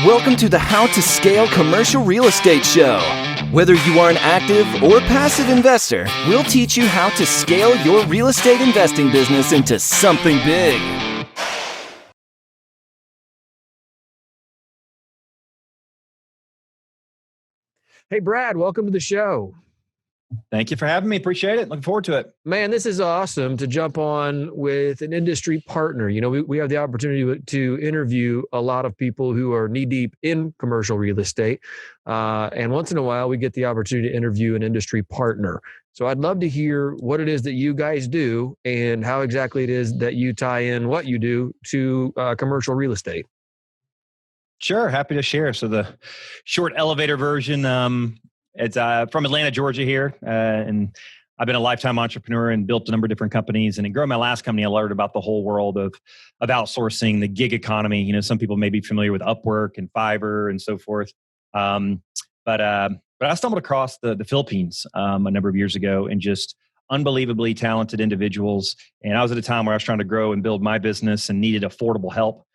Welcome to the How to Scale Commercial Real Estate Show. Whether you are an active or passive investor, we'll teach you how to scale your real estate investing business into something big. Hey, Brad, welcome to the show. Thank you for having me. Appreciate it. Looking forward to it. Man, this is awesome to jump on with an industry partner. You know, we have the opportunity to interview a lot of people who are knee-deep in commercial real estate. And once in a while, we get the opportunity to interview an industry partner. So I'd love to hear what it is that you guys do and how exactly it is that you tie in what you do to commercial real estate. Sure. Happy to share. So the short elevator version, it's from Atlanta, Georgia here. And I've been a lifetime entrepreneur and built a number of different companies. And in growing my last company, I learned about the whole world of outsourcing the gig economy. You know, some people may be familiar with Upwork and Fiverr and so forth. But I stumbled across the Philippines a number of years ago and just unbelievably talented individuals. And I was at a time where I was trying to grow and build my business and needed affordable help.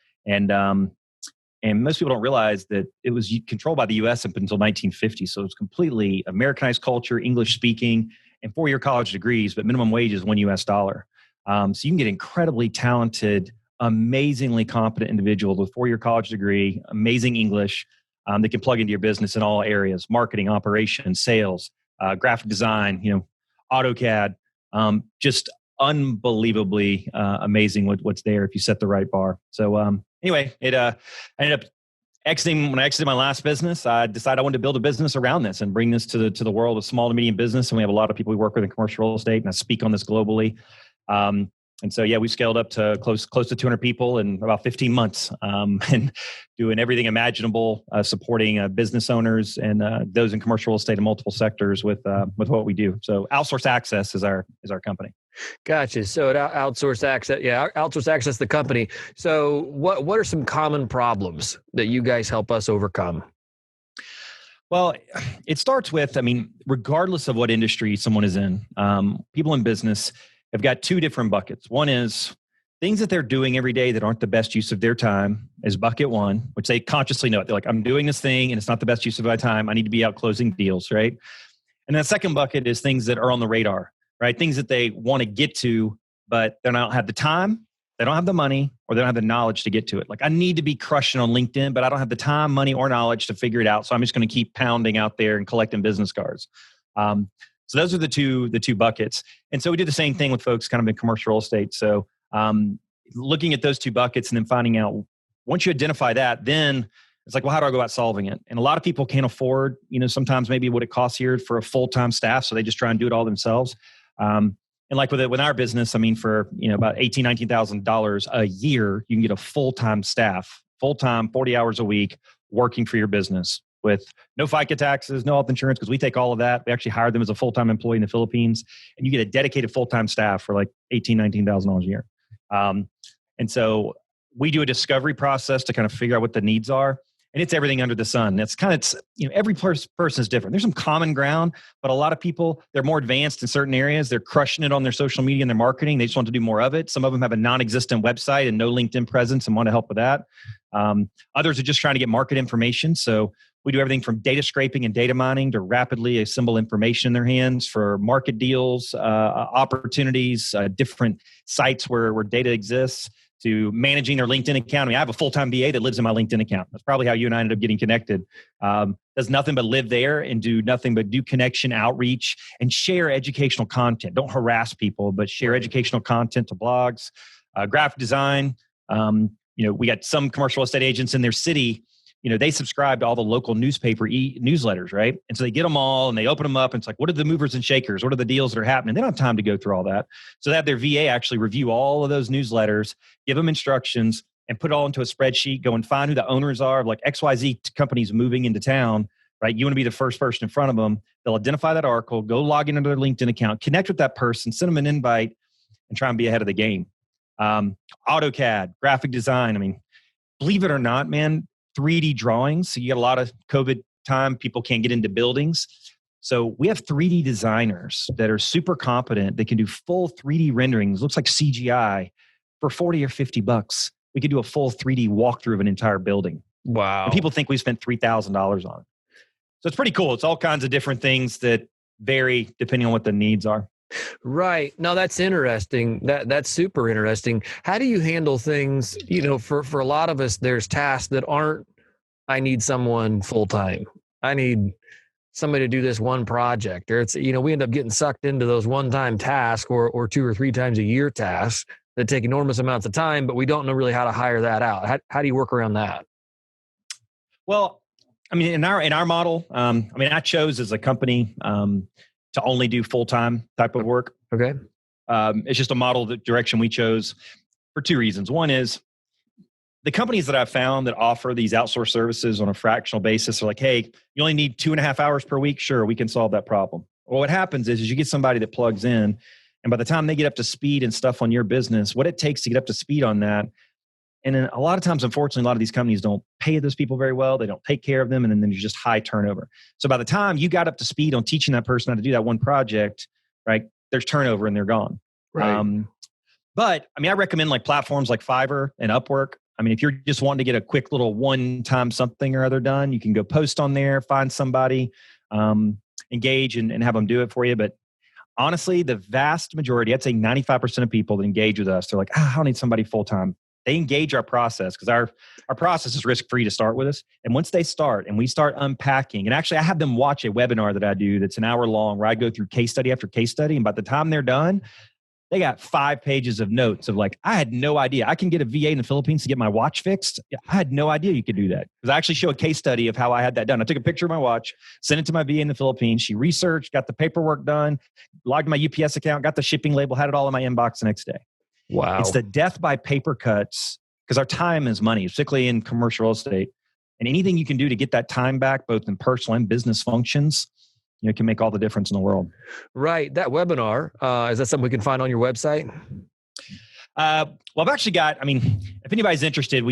And most people don't realize that it was controlled by the U.S. up until 1950. So it was completely Americanized culture, English speaking, and 4-year college degrees, but minimum wage is $1 US. So you can get incredibly talented, amazingly competent individuals with 4-year college degree, amazing English, that can plug into your business in all areas: marketing, operations, sales, graphic design, AutoCAD, just unbelievably amazing what's there if you set the right bar. So anyway, I ended up exiting. When I exited my last business, I decided I wanted to build a business around this and bring this to the world of small to medium business. And we have a lot of people we work with in commercial real estate, and I speak on this globally. And so, we scaled up to close to 200 people in about 15 months, and doing everything imaginable, supporting business owners and those in commercial real estate in multiple sectors with what we do. So, Outsource Access is our company. Gotcha. So at Outsource Access, Outsource Access, the company. So what are some common problems that you guys help us overcome? Well, it starts with, regardless of what industry someone is in, people in business have got two different buckets. One is things that they're doing every day that aren't the best use of their time is bucket one, which they consciously know. They're like, I'm doing this thing and it's not the best use of my time. I need to be out closing deals, right? And the second bucket is things that are on the radar, right? Things that they want to get to, but they don't have the time, they don't have the money, or they don't have the knowledge to get to it. Like, I need to be crushing on LinkedIn, but I don't have the time, money, or knowledge to figure it out. So I'm just going to keep pounding out there and collecting business cards. So those are the two buckets. And so we do the same thing with folks kind of in commercial real estate. So looking at those two buckets and then finding out, once you identify that, then it's like, well, how do I go about solving it? And a lot of people can't afford, sometimes maybe what it costs here for a full-time staff. So they just try and do it all themselves. And like with our business, for about $18,000, $19,000 a year, you can get a full-time staff, full-time, 40 hours a week, working for your business with no FICA taxes, no health insurance, because we take all of that. We actually hire them as a full-time employee in the Philippines, and you get a dedicated full-time staff for like $18,000, $19,000 a year. And so we do a discovery process to kind of figure out what the needs are. And it's everything under the sun. That's kind of, every person is different. There's some common ground, but a lot of people, they're more advanced in certain areas. They're crushing it on their social media and their marketing. They just want to do more of it. Some of them have a non-existent website and no LinkedIn presence and want to help with that. Others are just trying to get market information. So we do everything from data scraping and data mining to rapidly assemble information in their hands for market deals, opportunities, different sites where data exists, to managing their LinkedIn account. I have a full-time VA that lives in my LinkedIn account. That's probably how you and I ended up getting connected. Does nothing but live there and do nothing but do connection outreach and share educational content. Don't harass people, but share educational content to blogs, graphic design. We got some commercial estate agents in their city. They subscribe to all the local newspaper newsletters, right? And so they get them all and they open them up and it's like, what are the movers and shakers? What are the deals that are happening? They don't have time to go through all that. So they have their VA actually review all of those newsletters, give them instructions, and put it all into a spreadsheet, go and find who the owners are of like XYZ companies moving into town, right? You want to be the first person in front of them. They'll identify that article, go log into their LinkedIn account, connect with that person, send them an invite, and try and be ahead of the game. AutoCAD, graphic design. Believe it or not, man, 3D drawings. So you got a lot of COVID time. People can't get into buildings. So we have 3D designers that are super competent. They can do full 3D renderings. Looks like CGI for $40 or $50. We could do a full 3D walkthrough of an entire building. Wow. And people think we spent $3,000 on it. So it's pretty cool. It's all kinds of different things that vary depending on what the needs are. Right. No, that's interesting. That's super interesting. How do you handle things? For a lot of us, there's tasks that aren't, I need someone full time. I need somebody to do this one project, or it's, we end up getting sucked into those one-time tasks or 2 or 3 times a year tasks that take enormous amounts of time, but we don't know really how to hire that out. How do you work around that? Well, I mean, in our model, I chose as a company to only do full-time type of work. Okay. It's just a model, the direction we chose for 2 reasons. One is the companies that I've found that offer these outsourced services on a fractional basis are like, hey, you only need 2.5 hours per week. Sure, we can solve that problem. Well, what happens is you get somebody that plugs in, and by the time they get up to speed and stuff on your business, what it takes to get up to speed on that. And then a lot of times, unfortunately, a lot of these companies don't pay those people very well. They don't take care of them. And then there's just high turnover. So by the time you got up to speed on teaching that person how to do that one project, right, there's turnover and they're gone. Right. But I recommend like platforms like Fiverr and Upwork. If you're just wanting to get a quick little one-time something or other done, you can go post on there, find somebody, engage and have them do it for you. But honestly, the vast majority, I'd say 95% of people that engage with us, they're like, I don't need somebody full-time. They engage our process because our process is risk-free to start with us. And once they start and we start unpacking, and actually I have them watch a webinar that I do that's an hour long where I go through case study after case study. And by the time they're done, they got 5 pages of notes of like, I had no idea. I can get a VA in the Philippines to get my watch fixed. I had no idea you could do that. Because I actually show a case study of how I had that done. I took a picture of my watch, sent it to my VA in the Philippines. She researched, got the paperwork done, logged my UPS account, got the shipping label, had it all in my inbox the next day. Wow. It's the death by paper cuts, because our time is money, particularly in commercial real estate. And anything you can do to get that time back, both in personal and business functions, can make all the difference in the world. Right. That webinar, is that something we can find on your website? Well, I've actually got, if anybody's interested,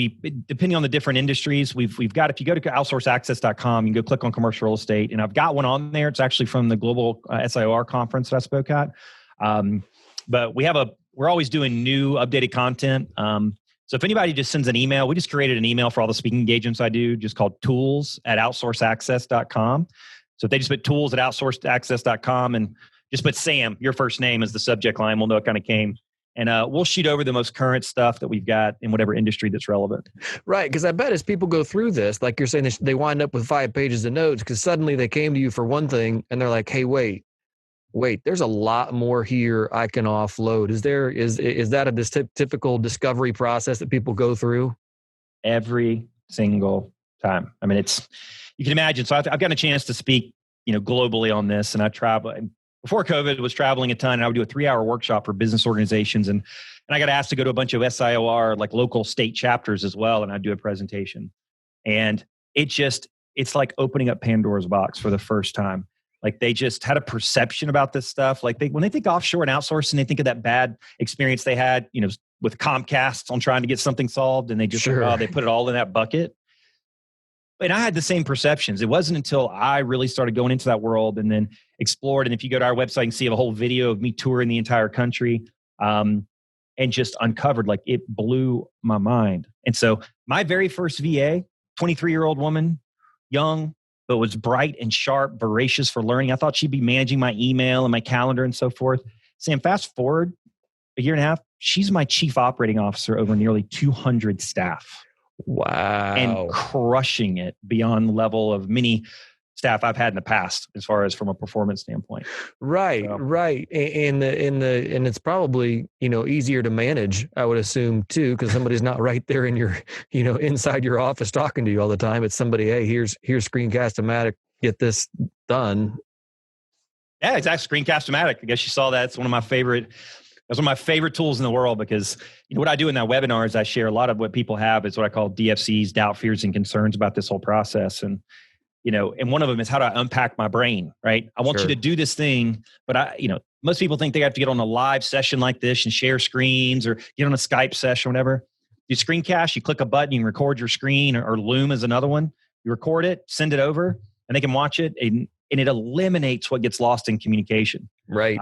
depending on the different industries, we've got, if you go to outsourceaccess.com, you can go click on commercial real estate. And I've got one on there. It's actually from the global SIOR conference that I spoke at. But we're always doing new updated content. So if anybody just sends an email, we just created an email for all the speaking engagements I do, just called tools@outsourceaccess.com. So if they just put tools@outsourceaccess.com and just put Sam, your first name, as the subject line, we'll know it kind of came. And we'll shoot over the most current stuff that we've got in whatever industry that's relevant. Right. Because I bet as people go through this, like you're saying, they wind up with 5 pages of notes because suddenly they came to you for one thing and they're like, hey, wait, there's a lot more here I can offload. Is that a typical discovery process that people go through? Every single time. You can imagine. So I've gotten a chance to speak, globally on this, and I travel. Before COVID, was traveling a ton, and I would do a 3-hour workshop for business organizations, and I got asked to go to a bunch of SIOR, like local state chapters as well, and I'd do a presentation. And it's like opening up Pandora's box for the first time. Like they just had a perception about this stuff. Like when they think offshore and outsourcing, they think of that bad experience they had, with Comcast on trying to get something solved, and they just they put it all in that bucket. And I had the same perceptions. It wasn't until I really started going into that world and then explored. And if you go to our website, you can see a whole video of me touring the entire country, and just uncovered, like it blew my mind. And so my very first VA, 23-year-old woman, young, but was bright and sharp, voracious for learning. I thought she'd be managing my email and my calendar and so forth. Sam, fast forward a year and a half, she's my chief operating officer over nearly 200 staff. Wow. And crushing it beyond the level of many staff I've had in the past, as far as from a performance standpoint. Right, so. Right. And it's probably, easier to manage, I would assume too, because somebody's not right there in your, inside your office talking to you all the time. It's somebody, hey, here's Screencast-o-matic, get this done. Yeah, exactly. Screencast-o-matic. I guess you saw that. It's one of my favorite. That's one of my favorite tools in the world, because what I do in that webinar is I share a lot of what people have is what I call DFCs, doubt, fears, and concerns about this whole process. And, and one of them is how do I unpack my brain, right? I want you to do this thing, but most people think they have to get on a live session like this and share screens or get on a Skype session or whatever. You screencast, you click a button, you can record your screen, or Loom is another one. You record it, send it over, and they can watch it, and it eliminates what gets lost in communication. Right.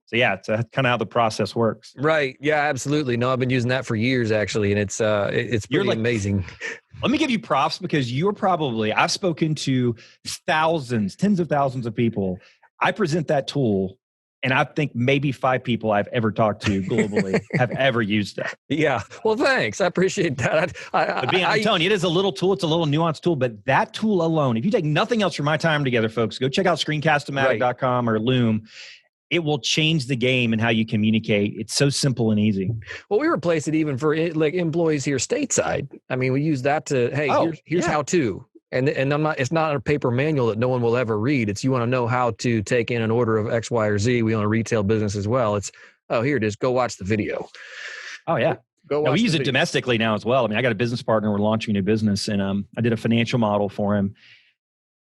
So yeah, it's kind of how the process works. Right. Yeah, absolutely. No, I've been using that for years actually. And it's pretty amazing. Let me give you props because I've spoken to thousands, tens of thousands of people. I present that tool and I think maybe 5 people I've ever talked to globally have ever used it. Yeah. Well, thanks. I appreciate that. I'm telling you, it is a little tool. It's a little nuanced tool, but that tool alone, if you take nothing else from my time together, folks, go check out Screencast-o-matic.com or Loom. It will change the game and how you communicate. It's so simple and easy. Well, we replace it even for like employees here stateside. I mean, we use that to, hey, here's how to. And it's not a paper manual that no one will ever read. It's you want to know how to take in an order of X, Y, or Z. We own a retail business as well. It's, here it is. Go watch the video. Oh, yeah. We use it domestically now as well. I mean, I got a business partner. We're launching a new business, and I did a financial model for him.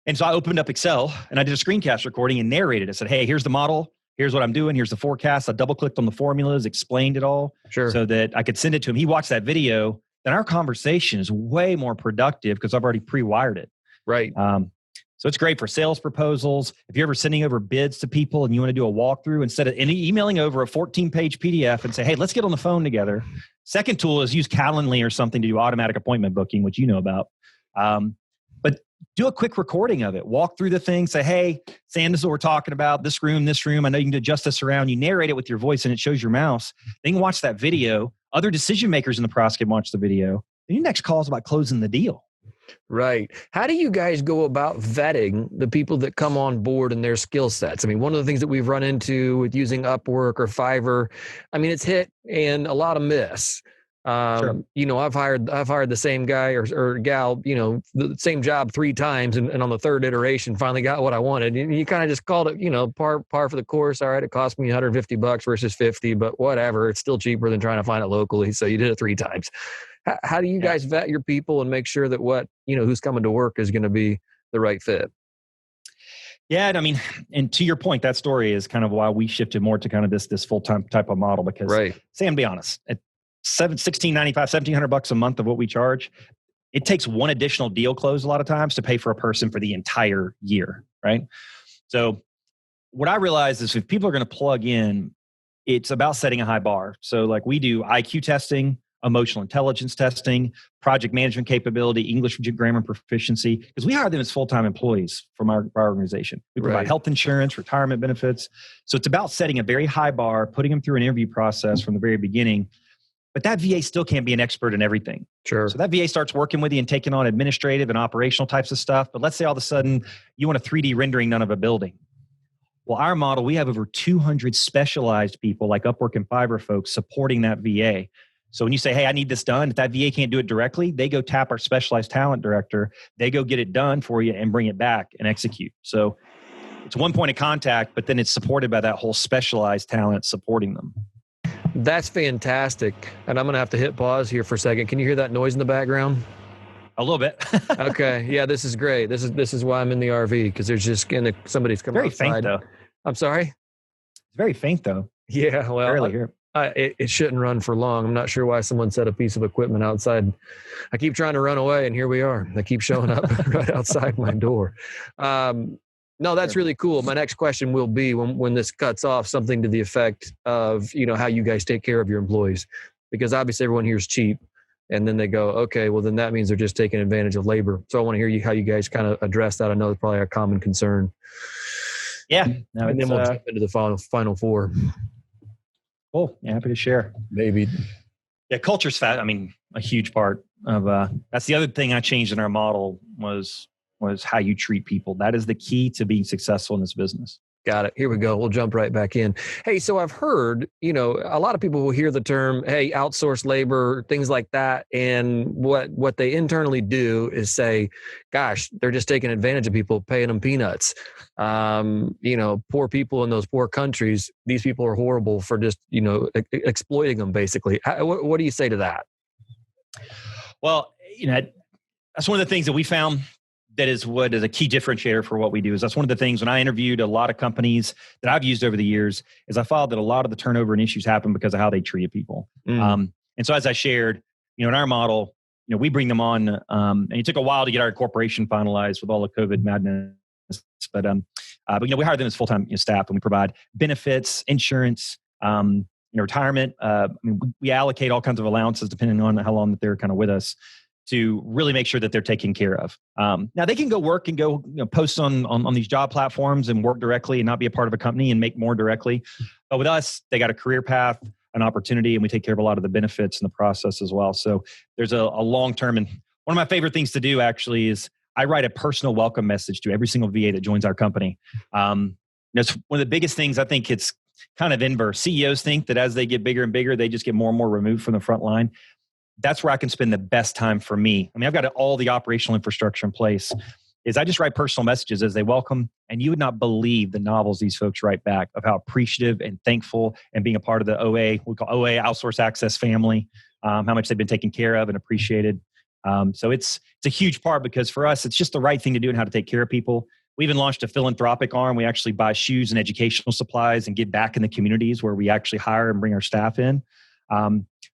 And so I opened up Excel, and I did a screencast recording and narrated it. I said, hey, here's the model. Here's what I'm doing. Here's the forecast. I double-clicked on the formulas, explained it all so that I could send it to him. He watched that video. Then our conversation is way more productive because I've already pre-wired it. Right. So it's great for sales proposals. If you're ever sending over bids to people and you want to do a walkthrough, instead of emailing over a 14-page PDF and say, hey, let's get on the phone together. Second tool is use Calendly or something to do automatic appointment booking, which you know about. But do a quick recording of it. Walk through the thing. Say, hey, Sam, this is what we're talking about. This room. I know you can adjust this around. You narrate it with your voice and it shows your mouse. Then you watch that video. Other decision makers in the process can watch the video. Then your next call is about closing the deal. Right. How do you guys go about vetting the people that come on board and their skill sets? I mean, one of the things that we've run into with using Upwork or Fiverr, I mean, it's hit and a lot of miss. Sure. I've hired the same guy or gal, the same job 3 times. And on the 3rd iteration, finally got what I wanted. And you kind of just called it, par for the course. All right. It cost me $150 versus 50, but whatever. It's still cheaper than trying to find it locally. So you did it 3 times. How do you guys vet your people and make sure that who's coming to work is going to be the right fit? Yeah. And I mean, and to your point, that story is kind of why we shifted more to kind of this full-time type of model because Sam, be honest, at $1,695, $1,700 a month of what we charge, it takes one additional deal close a lot of times to pay for a person for the entire year. Right. So what I realized is if people are going to plug in, it's about setting a high bar. So like we do IQ testing, emotional intelligence testing, project management capability, English grammar proficiency, because we hire them as full-time employees from our organization. We provide health insurance, retirement benefits. So it's about setting a very high bar, putting them through an interview process from the very beginning. But that VA still can't be an expert in everything. Sure. So that VA starts working with you and taking on administrative and operational types of stuff. But let's say all of a sudden you want a 3D rendering done of a building. Well, our model, we have over 200 specialized people like Upwork and Fiverr folks supporting that VA. So when you say, hey, I need this done, if that VA can't do it directly, they go tap our specialized talent director. They go get it done for you and bring it back and execute. So it's one point of contact, but then it's supported by that whole specialized talent supporting them. That's fantastic. And I'm going to have to hit pause here for a second. Can you hear that noise in the background? A little bit. Okay. Yeah, this is great. This is why I'm in the RV because there's just somebody's coming very outside. Faint though. I'm sorry? It's very faint though. Yeah, well, barely hear it. It shouldn't run for long. I'm not sure why someone set a piece of equipment outside. I keep trying to run away and here we are. They keep showing up right outside my door. No, that's really cool. My next question will be when this cuts off, something to the effect of, how you guys take care of your employees, because obviously everyone here is cheap. And then they go, okay, well, then that means they're just taking advantage of labor. So I want to hear how you guys kind of address that. I know it's probably a common concern. Yeah. No, and then we'll jump into the final 4. Cool. Yeah, happy to share. Maybe. Yeah, culture's fat. I mean, a huge part of that's the other thing I changed in our model was how you treat people. That is the key to being successful in this business. Got it. Here we go. We'll jump right back in. Hey, so I've heard, a lot of people will hear the term, hey, outsource labor, things like that. And what they internally do is say, gosh, they're just taking advantage of people, paying them peanuts. Poor people in those poor countries, these people are horrible for just, exploiting them basically. What do you say to that? Well, that's one of the things that we found that is what is a key differentiator for what we do. Is that's one of the things when I interviewed a lot of companies that I've used over the years is I found that a lot of the turnover and issues happen because of how they treated people. And so as I shared, in our model, we bring them on and it took a while to get our incorporation finalized with all the COVID madness But we hire them as full-time staff, and we provide benefits, insurance, retirement. We allocate all kinds of allowances depending on how long that they're kind of with us to really make sure that they're taken care of. Now they can go work and go post on these job platforms and work directly and not be a part of a company and make more directly. But with us, they got a career path, an opportunity, and we take care of a lot of the benefits in the process as well. So there's a long-term, and one of my favorite things to do actually is I write a personal welcome message to every single VA that joins our company. It's one of the biggest things. I think it's kind of inverse. CEOs think that as they get bigger and bigger, they just get more and more removed from the front line. That's where I can spend the best time for me. I mean, I've got all the operational infrastructure in place. Is I just write personal messages as they welcome, and you would not believe the novels these folks write back of how appreciative and thankful and being a part of the OA, we call OA Outsource Access family, how much they've been taken care of and appreciated. So it's a huge part, because for us, it's just the right thing to do and how to take care of people. We even launched a philanthropic arm. We actually buy shoes and educational supplies and give back in the communities where we actually hire and bring our staff in.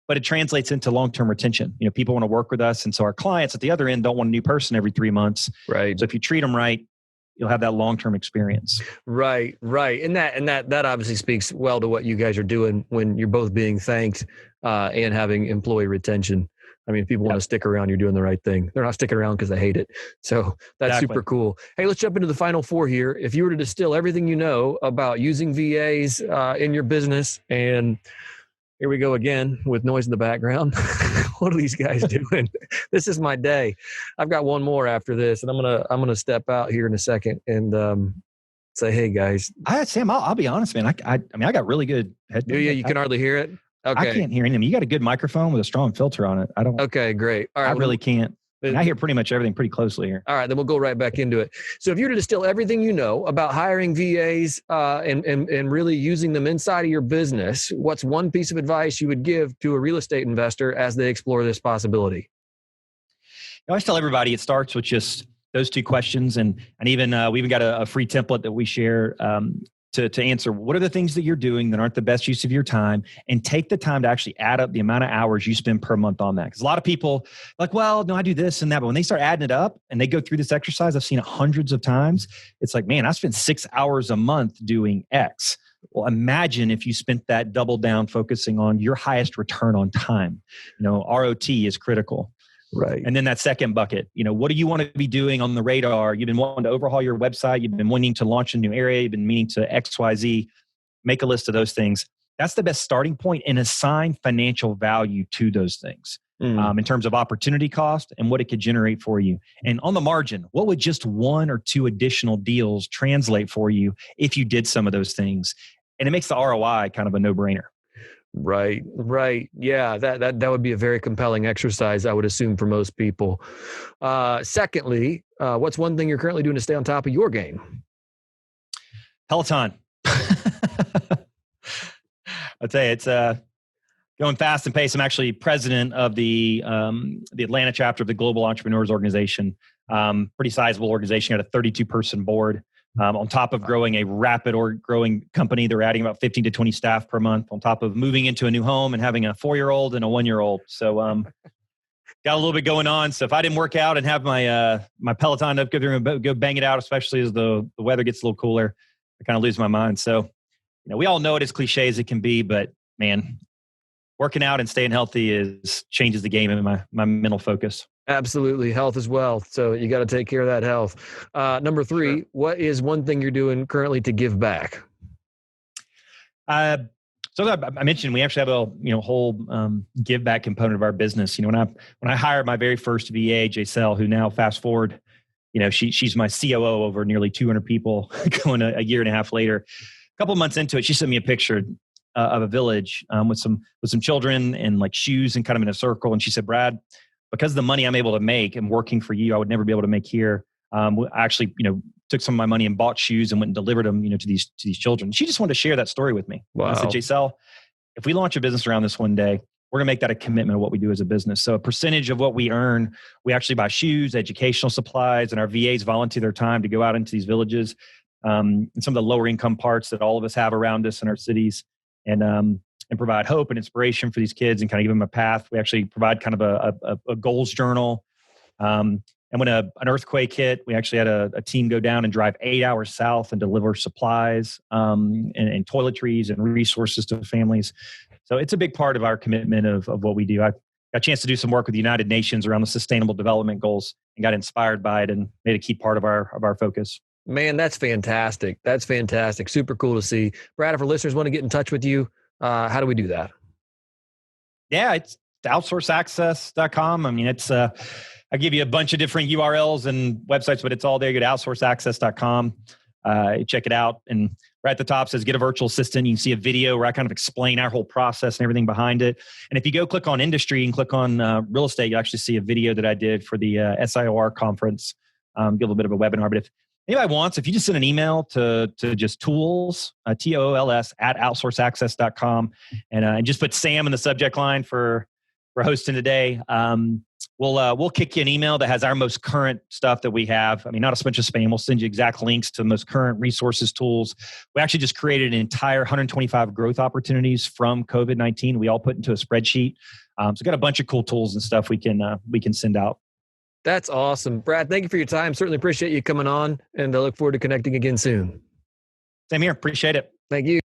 But it translates into long-term retention. People want to work with us. And so our clients at the other end don't want a new person every 3 months. Right. So if you treat them right, you'll have that long-term experience. Right. And that obviously speaks well to what you guys are doing when you're both being thanked and having employee retention. I mean, if people want to stick around, you're doing the right thing. They're not sticking around because they hate it. So that's super cool. Hey, let's jump into the final four here. If you were to distill everything you know about using VAs in your business, and here we go again with noise in the background. What are these guys doing? This is my day. I've got one more after this, and I'm gonna step out here in a second and say, hey guys. Sam, I'll be honest, man. I mean, I got really good headphones. Yeah, you can hardly hear it. Okay. I can't hear anything. You got a good microphone with a strong filter on it. I don't. Okay, great. All right, I really can't. And I hear pretty much everything pretty closely here. All right, then we'll go right back into it. So if you were to distill everything you know about hiring VAs and really using them inside of your business, what's one piece of advice you would give to a real estate investor as they explore this possibility? I always tell everybody it starts with just those two questions, and even we even got a free template that we share to answer what are the things that you're doing that aren't the best use of your time, and take the time to actually add up the amount of hours you spend per month on that. Because a lot of people are like, well, no, I do this and that. But when they start adding it up and they go through this exercise, I've seen it hundreds of times. It's like, man, I spend 6 hours a month doing X. Well, imagine if you spent that double down focusing on your highest return on time. ROT is critical. Right. And then that second bucket, what do you want to be doing on the radar? You've been wanting to overhaul your website. You've been wanting to launch a new area. You've been meaning to XYZ. Make a list of those things. That's the best starting point, and assign financial value to those things in terms of opportunity cost and what it could generate for you. And on the margin, what would just 1 or 2 additional deals translate for you if you did some of those things? And it makes the ROI kind of a no-brainer. Right. Yeah, that would be a very compelling exercise, I would assume, for most people. Secondly, what's one thing you're currently doing to stay on top of your game? Peloton. I'll tell you, it's going fast and pace. I'm actually president of the Atlanta chapter of the Global Entrepreneurs Organization. Pretty sizable organization. Got a 32-person board. On top of growing a rapid or growing company, they're adding about 15 to 20 staff per month, on top of moving into a new home and having a 4-year-old and a 1-year-old. So got a little bit going on. So if I didn't work out and have my Peloton up, go bang it out, especially as the weather gets a little cooler, I kind of lose my mind. So, we all know it as cliche as it can be, but man, working out and staying healthy changes the game in my mental focus. Absolutely. Health as well. So you got to take care of that health. Number 3, sure. What is one thing you're doing currently to give back? So I mentioned we actually have a whole give back component of our business. When I hired my very first VA, Giselle, who now fast forward, she's my COO over nearly 200 people, going a year and a half later. A couple of months into it, she sent me a picture of a village with some children and like shoes and kind of in a circle, and she said, Brad, because of the money I'm able to make and working for you, I would never be able to make here. I actually, took some of my money and bought shoes and went and delivered them, to these children. She just wanted to share that story with me. Wow. And I said, Giselle, if we launch a business around this one day, we're going to make that a commitment of what we do as a business. So a percentage of what we earn, we actually buy shoes, educational supplies, and our VAs volunteer their time to go out into these villages and some of the lower income parts that all of us have around us in our cities, and provide hope and inspiration for these kids and kind of give them a path. We actually provide kind of a goals journal. And And when an earthquake hit, we actually had a team go down and drive 8 hours south and deliver supplies and toiletries and resources to families. So it's a big part of our commitment of what we do. I got a chance to do some work with the United Nations around the Sustainable Development Goals and got inspired by it and made a key part of our focus. Man, that's fantastic. That's fantastic. Super cool to see. Brad, if our listeners want to get in touch with you, how do we do that? Yeah, it's outsourceaccess.com. I mean, it's I give you a bunch of different URLs and websites, but it's all there. You go to outsourceaccess.com. Check it out. And right at the top says get a virtual assistant. You can see a video where I kind of explain our whole process and everything behind it. And if you go click on industry and click on real estate, you'll actually see a video that I did for the SIOR conference. Give a little bit of a webinar. But if anybody wants, if you just send an email to just tools, TOOLS at outsourceaccess.com and just put Sam in the subject line for hosting today. We'll kick you an email that has our most current stuff that we have. I mean, not a bunch of spam. We'll send you exact links to the most current resources, tools. We actually just created an entire 125 growth opportunities from COVID-19. We all put into a spreadsheet. So we've got a bunch of cool tools and stuff we can send out. That's awesome. Brad, thank you for your time. Certainly appreciate you coming on, and I look forward to connecting again soon. Same here. Appreciate it. Thank you.